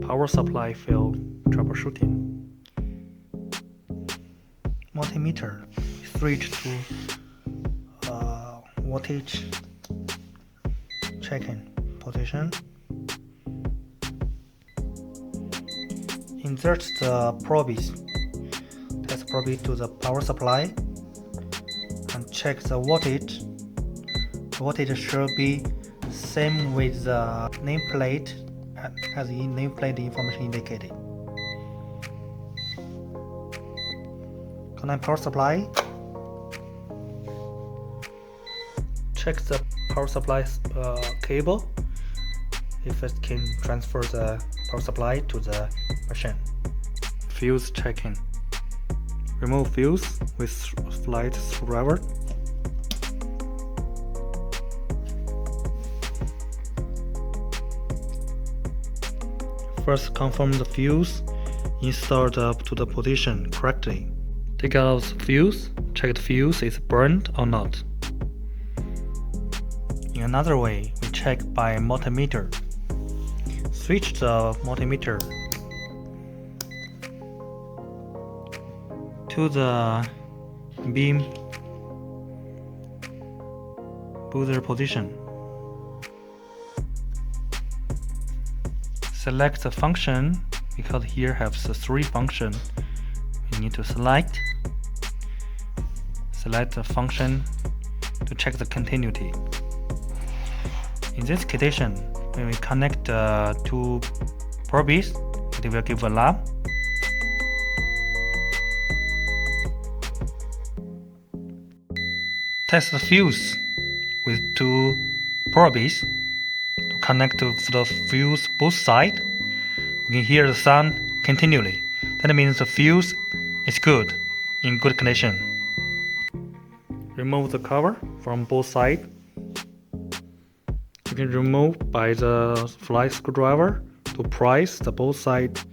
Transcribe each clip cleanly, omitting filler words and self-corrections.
Power supply field troubleshooting. Multimeter switch to voltage checking position. Insert the probes. Test probe to the power supply and check the voltage. The voltage should be same with the nameplate as the nameplate information indicated. Connect power supply. Check the power supply cable if it can transfer the power supply to the machine. Fuse checking. Remove fuse with flight screwdriver. First confirm the fuse installed up to the position correctly. Take out the fuse, check the fuse is burned or not. In another way, we check by multimeter. Switch the multimeter to the beam booster position. Select the function, because here have the 3 functions. You need to select the function to check the continuity. In this condition, when we connect the 2 probes, it will give alarm. Test the fuse with 2 probes to connect to the fuse both sides. We can hear the sound continually. That means the fuse is good, in good condition. Remove the cover from both sides. You can remove by the fly screwdriver to prise the both sides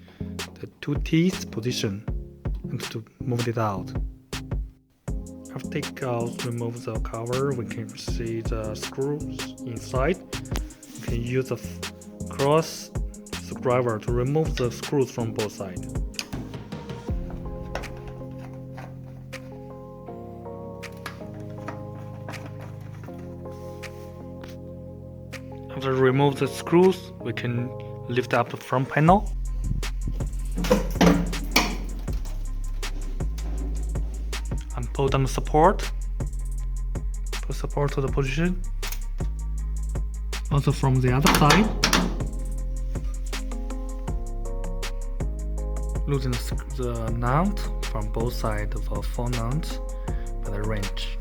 the 2 teeth position and to move it out. After remove the cover, we can see the screws inside. We can use the cross screwdriver to remove the screws from both sides. After remove the screws, we can lift up the front panel. And pull down the support. Put support to the position. Also from the other side. Loosen the nut from both sides of a 4 nuts by the wrench.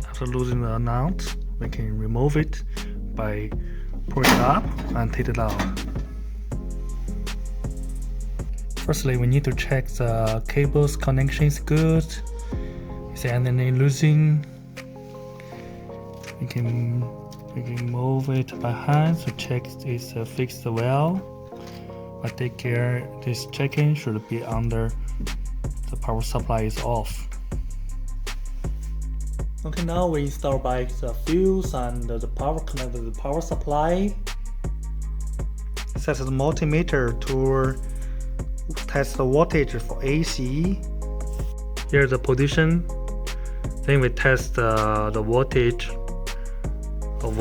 After loosening the nut, we can remove it by pulling it up and take it out. Firstly, we need to check the cable's connection is good. Is there any losing? We can move it by hand to check it's fixed well. But take care, this checking should be under the power supply is off. Okay, now we install by the fuse and the power connector to the power supply. Set the multimeter to test the voltage for AC. Here's the position. Then we test the voltage of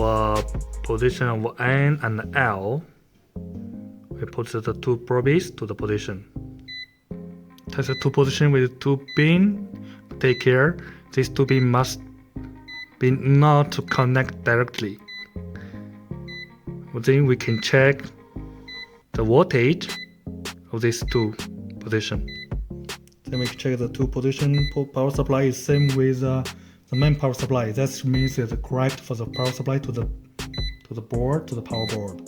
position of N and L. We put the 2 probes to the position. Test the 2 position with 2 pins. Take care, these 2 pins must be not to connect directly. Then we can check the voltage of these 2 positions. Then we can check the 2 position power supply is same with the main power supply. That means it's correct for the power supply to the board, to the power board.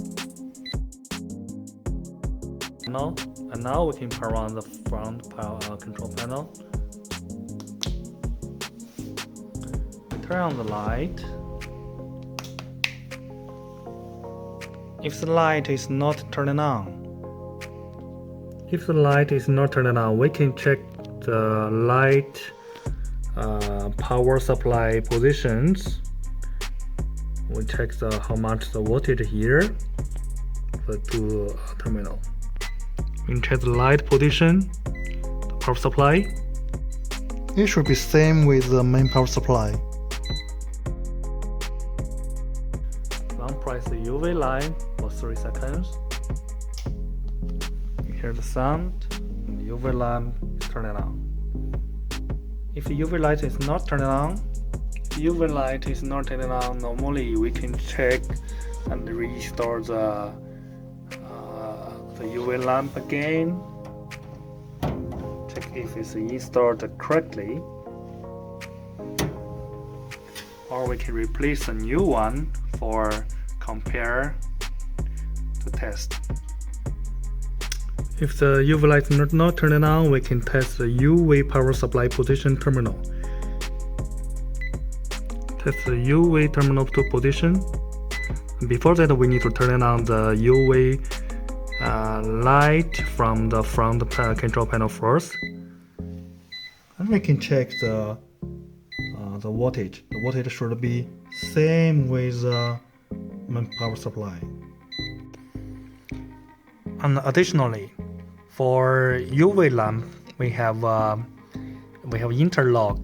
And now we can power on the front power control panel. Turn on the light. If the light is not turning on, we can check the light power supply positions. We check how much the voltage here. the two terminal. We can check the light position, the power supply. It should be same with the main power supply. Now press the UV line for 3 seconds. You hear the sound, and the UV lamp is turning on. If the UV light is not turning on, normally we can check and restore the UV lamp again. Check if it's installed correctly, or we can replace a new one for compare to test. If the UV light is not turning on, we can test the UV power supply position terminal. Test the UV terminal to position. Before that, we need to turn on the UV light from the front control panel first. And we can check the wattage. The wattage should be same with the main power supply. And additionally, for UV lamp, we have interlock.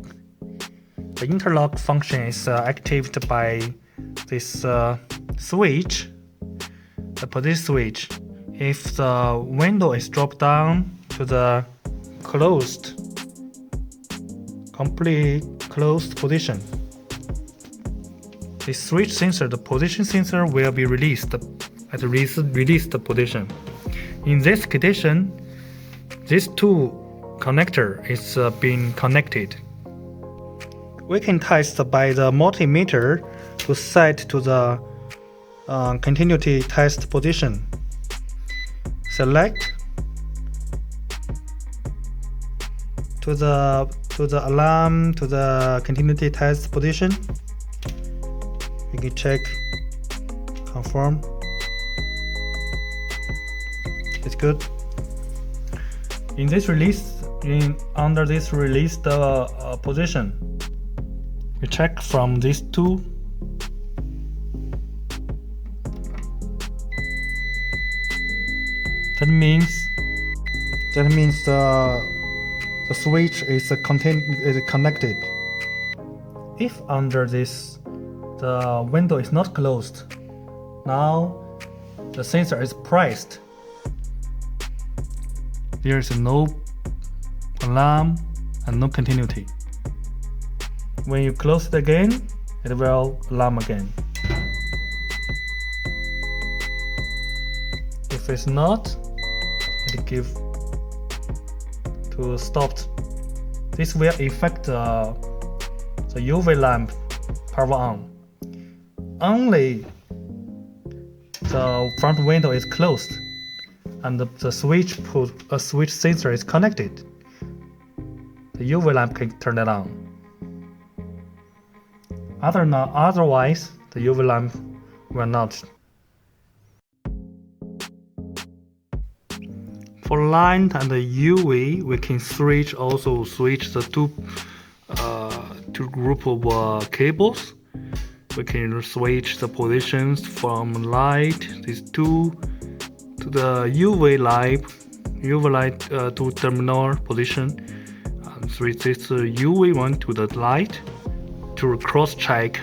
The interlock function is activated by this switch, the position switch. If the window is dropped down to the complete closed position, the switch sensor, the position sensor, will be released at the released position. In this condition, these two connector is being connected. We can test by the multimeter to set to the continuity test position. Select to the alarm to the continuity test position. We can check, confirm. It's good. In this release, under this released position, we check from these two. That means the switch is connected. If under this the window is not closed, now the sensor is pressed. There is no alarm and no continuity. When you close it again, it will alarm again. If it's not, it give to stopped. This will affect the UV lamp power on. Only the front window is closed and the switch sensor is connected, the UV lamp can turn it on. Otherwise, the UV lamp will not. For light and the UV, we can also switch the two group of cables. We can switch the positions from light, these two, to the UV light to terminal position, and switch this UV one to the light to cross check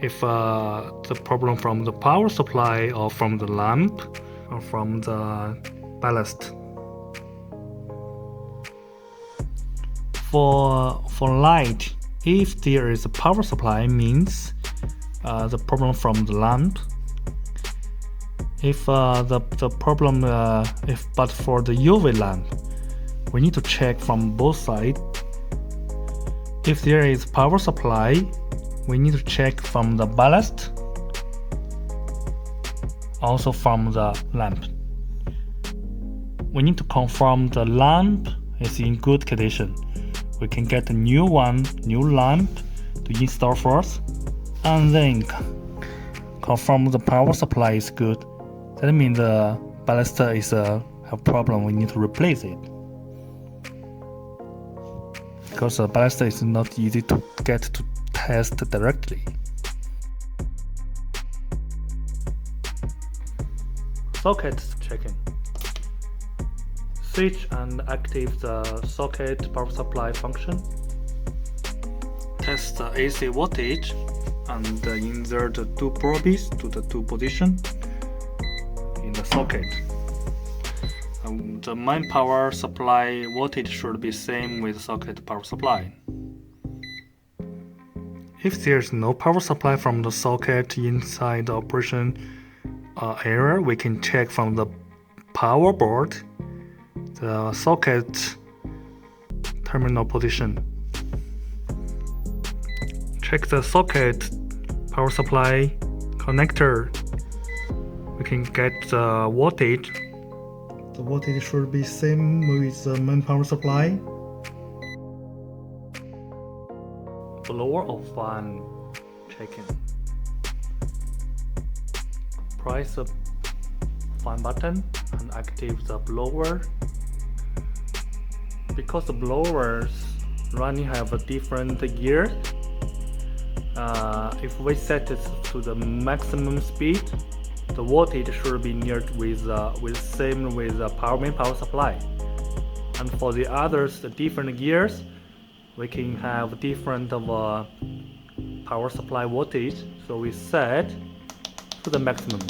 if the problem from the power supply or from the lamp or from the ballast. For light, if there is a power supply, means the problem from the lamp. If the problem, but for the UV lamp, we need to check from both sides. If there is power supply, we need to check from the ballast, also from the lamp. We need to confirm the lamp is in good condition. We can get a new lamp to install first, and then confirm the power supply is good. That means the ballast is have problem. We need to replace it, because the ballast is not easy to get to test directly. socket checking. Switch and activate the socket power supply function. Test the AC voltage and insert the two probes to the two positions in the socket. The main power supply voltage should be same with socket power supply. If there is no power supply from the socket inside the operation area, we can check from the power board the socket terminal position. Check the socket power supply connector. We can get the voltage. The voltage should be same with the main power supply. Blower or fan checking. Press the fan button and activate the blower. Because the blowers running have a different gear, if we set it to the maximum speed, the voltage should be near with same with the main power supply. And for the others, the different gears, we can have different power supply voltage. So we set to the maximum.